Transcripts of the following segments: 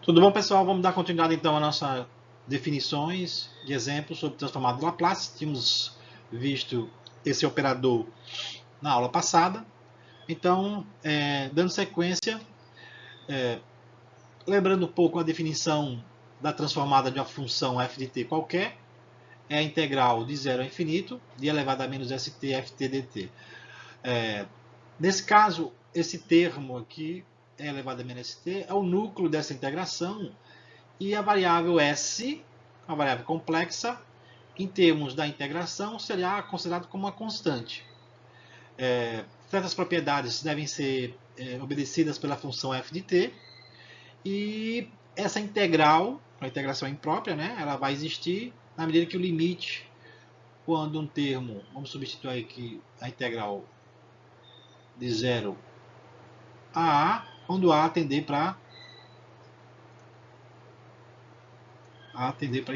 Tudo bom, pessoal? Vamos dar continuidade então às nossas definições de exemplos sobre transformado de Laplace. Tínhamos visto esse operador na aula passada. Então, dando sequência, lembrando um pouco a definição da transformada de uma função f de t qualquer, é a integral de 0 a infinito, de elevado a menos st ft dt. Nesse caso, esse termo aqui, e elevado a menos st, é o núcleo dessa integração, e a variável s, uma variável complexa, em termos da integração, será considerada como uma constante. Certas propriedades devem ser obedecidas pela função f de t, e essa integral, a integração imprópria, né, ela vai existir na medida que o limite, quando um termo, vamos substituir aqui a integral de 0 a a, quando a tender para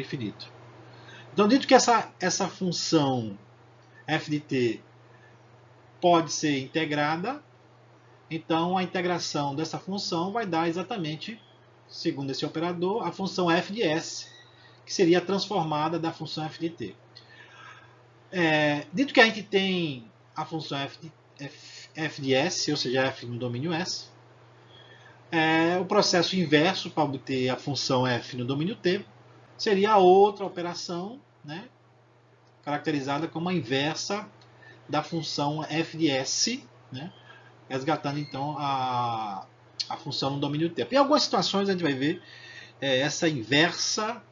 infinito. Então, dito que essa função f de t pode ser integrada, então a integração dessa função vai dar exatamente, segundo esse operador, a função f de s, que seria a transformada da função f de t. Dito que a gente tem a função f de s, ou seja, f no domínio S, o processo inverso para obter a função f no domínio T seria a outra operação, né, caracterizada como a inversa da função f de s, né, resgatando então a função no domínio T. Em algumas situações a gente vai ver essa inversa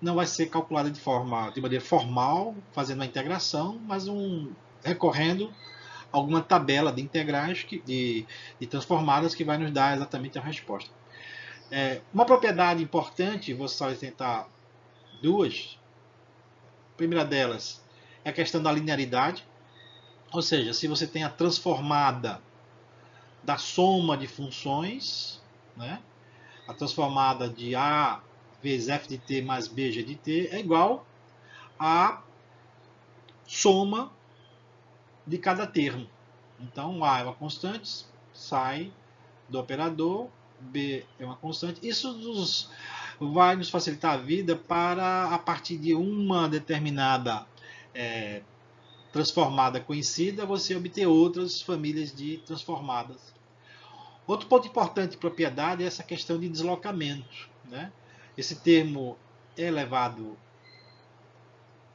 não vai ser calculada de maneira formal, fazendo uma integração, mas recorrendo a alguma tabela de integrais, de transformadas, que vai nos dar exatamente a resposta. Uma propriedade importante, vou só tentar duas. A primeira delas é a questão da linearidade, ou seja, se você tem a transformada da soma de funções, né, a transformada de a vezes f de t mais bg de t é igual à soma de cada termo. Então, a é uma constante, sai do operador, b é uma constante. Isso vai nos facilitar a vida para, a partir de uma determinada transformada conhecida, você obter outras famílias de transformadas. Outro ponto importante de propriedade é essa questão de deslocamento, né? Esse termo é elevado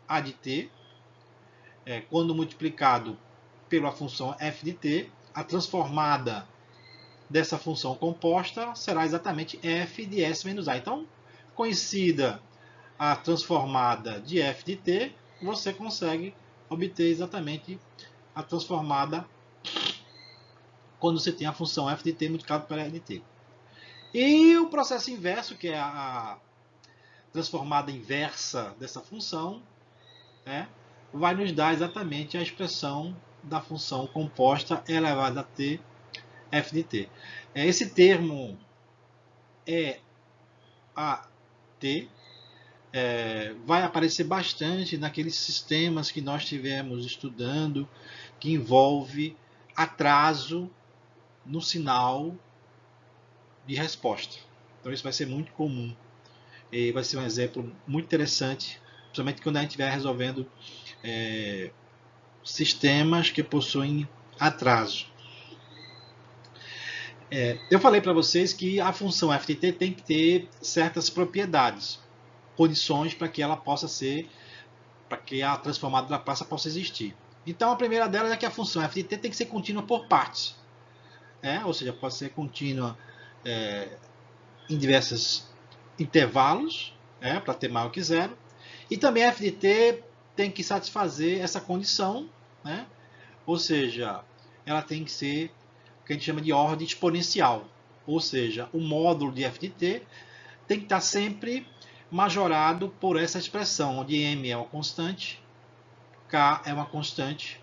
a de t, quando multiplicado pela função f de t, a transformada dessa função composta será exatamente f de s menos a. Então, conhecida a transformada de f de t, você consegue obter exatamente a transformada quando você tem a função f de t multiplicado por f de t. E o processo inverso, que é a transformada inversa dessa função, vai nos dar exatamente a expressão da função composta elevada a t f de t. Esse termo EAT vai aparecer bastante naqueles sistemas que nós tivemos estudando, que envolve atraso no sinal de resposta. Então isso vai ser muito comum. E vai ser um exemplo muito interessante, principalmente quando a gente estiver resolvendo sistemas que possuem atraso. Eu falei para vocês que a função f de t tem que ter certas propriedades, condições para que ela possa ser, para que a transformada de Laplace possa existir. Então a primeira delas é que a função f de t tem que ser contínua por partes, ou seja, pode ser contínua em diversos intervalos, para ter maior que zero, e também a f de t tem que satisfazer essa condição, ou seja, ela tem que ser o que a gente chama de ordem exponencial, ou seja, o módulo de f de t tem que estar sempre majorado por essa expressão, onde m é uma constante, k é uma constante.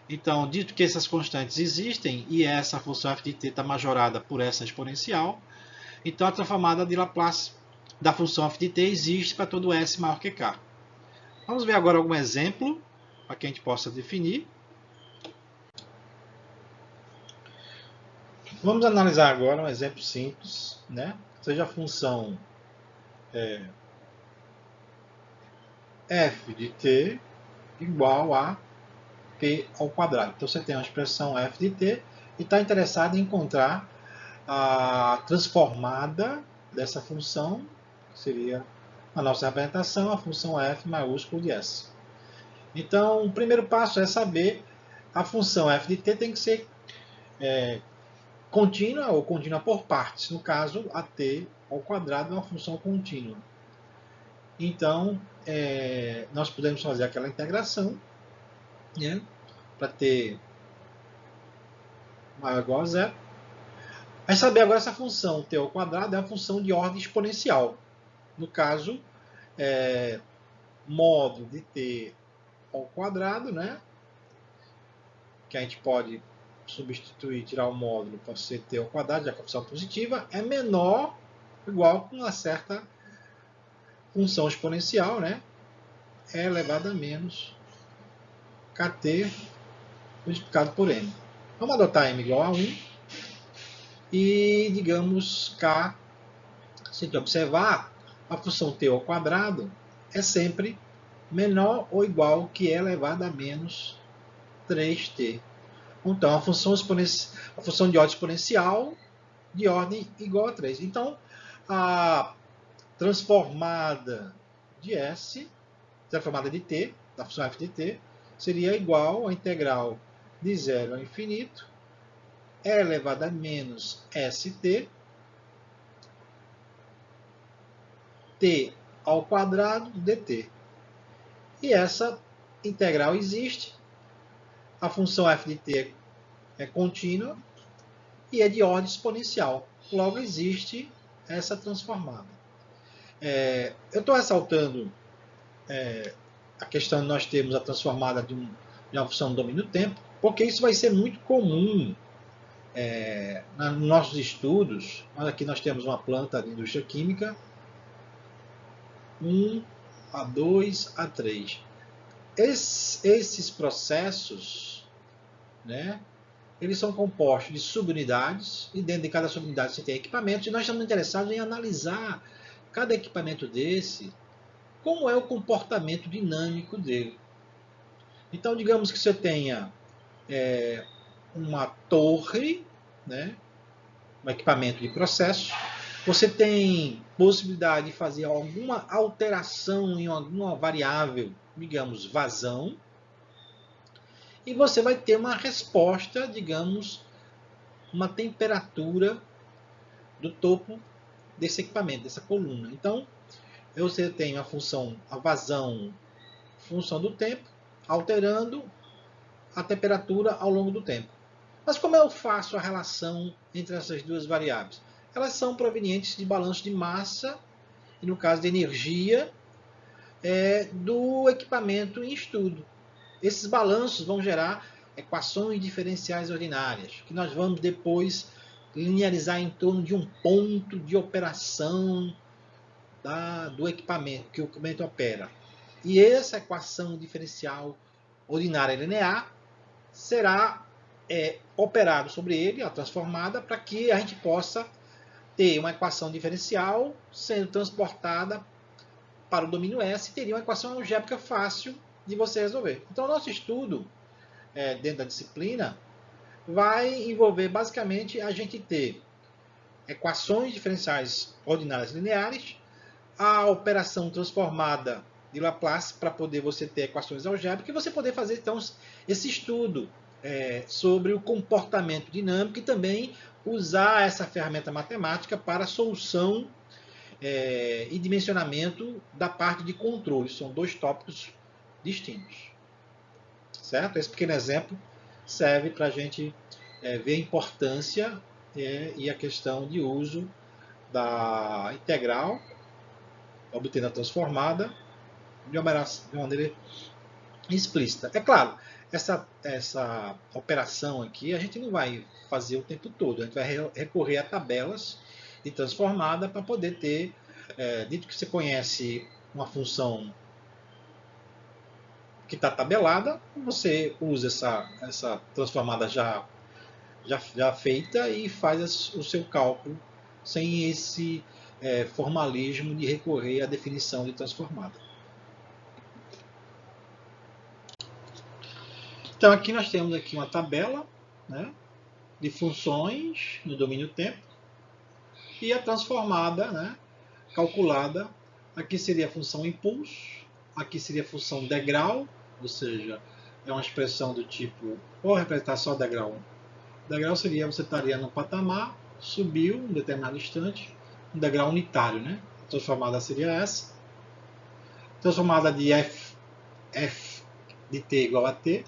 Então, dito que essas constantes existem e essa função f de t está majorada por essa exponencial, então a transformada de Laplace da função f de t existe para todo s maior que k. Vamos ver agora algum exemplo para que a gente possa definir. Vamos analisar agora um exemplo simples, seja a função f de t igual a t ao quadrado. Então você tem uma expressão f de t e está interessado em encontrar a transformada dessa função, que seria a nossa representação, a função f maiúsculo de s. Então, o primeiro passo é saber a função f de t tem que ser contínua ou contínua por partes. No caso, a t ao quadrado é uma função contínua. Então, nós podemos fazer aquela integração, né, para t maior ou igual a zero. Mas saber agora essa função t ao quadrado é uma função de ordem exponencial. No caso, módulo de t ao quadrado, né, que a gente pode substituir, tirar o módulo para ser t ao quadrado, já que a função positiva, é menor ou igual com uma certa função exponencial, né, e elevado a menos kt multiplicado por n. Vamos adotar m igual a 1 e, digamos, k, se a gente observar, a função t ao quadrado é sempre menor ou igual que e elevado a menos 3t. Então, a função de ordem exponencial de ordem igual a 3. Então, a transformada de S, transformada de t, da função f de t, seria igual à integral de 0 ao infinito, e elevado a menos st, t ao quadrado dt. E essa integral existe, a função f de t é contínua e é de ordem exponencial. Logo, existe essa transformada. Eu estou ressaltando a questão de nós termos a transformada de uma função do domínio do tempo, porque isso vai ser muito comum nos nossos estudos. Aqui nós temos uma planta de indústria química, 1, A2, A3. Esses processos, né, eles são compostos de subunidades, e dentro de cada subunidade você tem equipamentos, e nós estamos interessados em analisar cada equipamento desse, como é o comportamento dinâmico dele. Então, digamos que você tenha uma torre, né, um equipamento de processo, você tem possibilidade de fazer alguma alteração em alguma variável, digamos, vazão, e você vai ter uma resposta, digamos, uma temperatura do topo desse equipamento, dessa coluna. Então, você tem a vazão, função do tempo, alterando a temperatura ao longo do tempo. Mas como eu faço a relação entre essas duas variáveis? Elas são provenientes de balanço de massa, e no caso de energia, do equipamento em estudo. Esses balanços vão gerar equações diferenciais ordinárias, que nós vamos depois linearizar em torno de um ponto de operação do equipamento, que o equipamento opera. E essa equação diferencial ordinária linear será operado sobre ele, a transformada, para que a gente possa ter uma equação diferencial sendo transportada para o domínio S, e teria uma equação algébrica fácil de você resolver. Então, o nosso estudo, dentro da disciplina, vai envolver basicamente a gente ter equações diferenciais ordinárias lineares, a operação transformada de Laplace para poder você ter equações algébricas, e você poder fazer então esse estudo sobre o comportamento dinâmico, e também usar essa ferramenta matemática para a solução e dimensionamento da parte de controle. São dois tópicos distintos. Certo? Esse pequeno exemplo serve para a gente ver a importância e a questão de uso da integral, obtendo a transformada, de uma maneira explícita. É claro, essa operação aqui a gente não vai fazer o tempo todo, a gente vai recorrer a tabelas de transformada para poder ter, dito que você conhece uma função que está tabelada, você usa essa transformada já feita e faz o seu cálculo sem esse formalismo de recorrer à definição de transformada. Então aqui nós temos aqui uma tabela, né, de funções no domínio tempo e a transformada, né, calculada. Aqui seria a função impulso, aqui seria a função degrau, ou seja, é uma expressão do tipo, vou representar só degrau 1. Degrau seria, você estaria no patamar, subiu um determinado instante, um degrau unitário, né? A transformada seria essa. Transformada de f de t igual a t.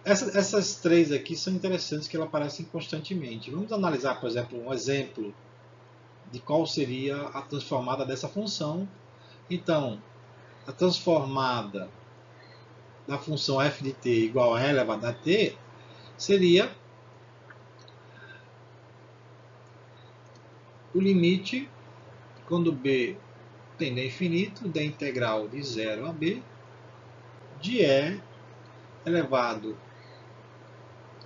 Essas três aqui são interessantes, que elas aparecem constantemente. Vamos analisar, por exemplo, um exemplo de qual seria a transformada dessa função. Então, a transformada da função f de t igual a e elevado a t seria o limite, quando b tende a infinito, da integral de 0 a b, de e elevado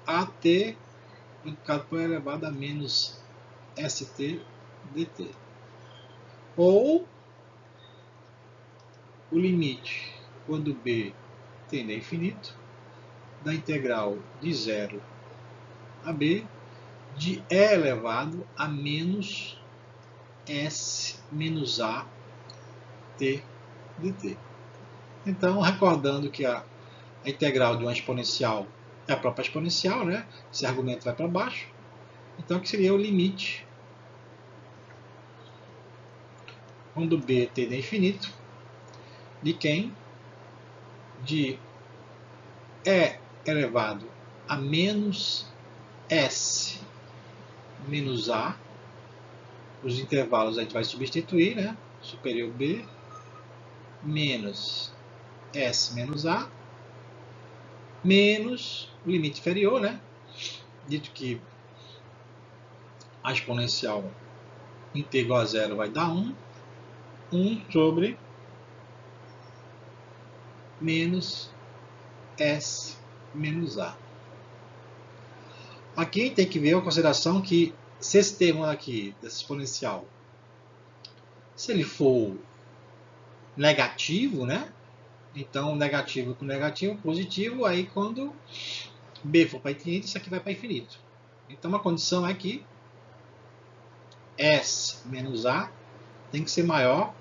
a t, multiplicado por e elevado a menos st dt. Ou o limite, quando b tende a infinito, da integral de 0 a b, de e elevado a menos s menos a t dt. Então, recordando que a integral de uma exponencial é a própria exponencial, né? Esse argumento vai para baixo. Então, que seria o limite, quando b tende a infinito, de quem? De e elevado a menos s menos a. Os intervalos a gente vai substituir, né? Superior b menos s menos a, menos o limite inferior, né? Dito que a exponencial em t igual a 0 vai dar 1 sobre menos s menos a. Aqui tem que ver a consideração que, se esse termo aqui, dessa exponencial, se ele for negativo, né? Então, negativo com negativo, positivo, aí quando b for para infinito, isso aqui vai para infinito. Então, a condição é que s menos a tem que ser maior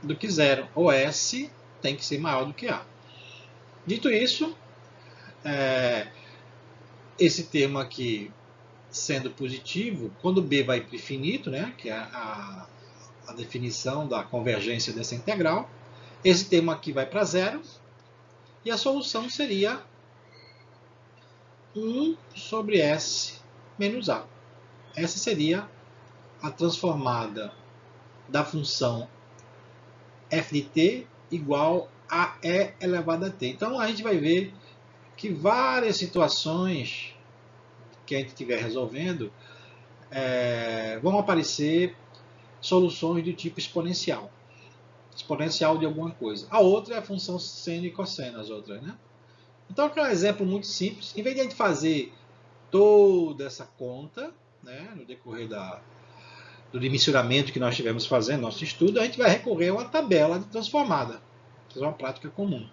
do que 0, ou s tem que ser maior do que a. Dito isso, esse termo aqui sendo positivo, quando b vai para infinito, né, que é a definição da convergência dessa integral, esse termo aqui vai para 0, e a solução seria 1 sobre s menos a. Essa seria a transformada da função f de t igual a e elevado a t. Então, a gente vai ver que várias situações que a gente estiver resolvendo vão aparecer soluções do tipo exponencial. Exponencial de alguma coisa. A outra é a função seno e cosseno, as outras, né? Então, aqui é um exemplo muito simples. Em vez de a gente fazer toda essa conta, né, no decorrer do dimensionamento que nós estivemos fazendo, nosso estudo, a gente vai recorrer a uma tabela de transformada. Isso é uma prática comum.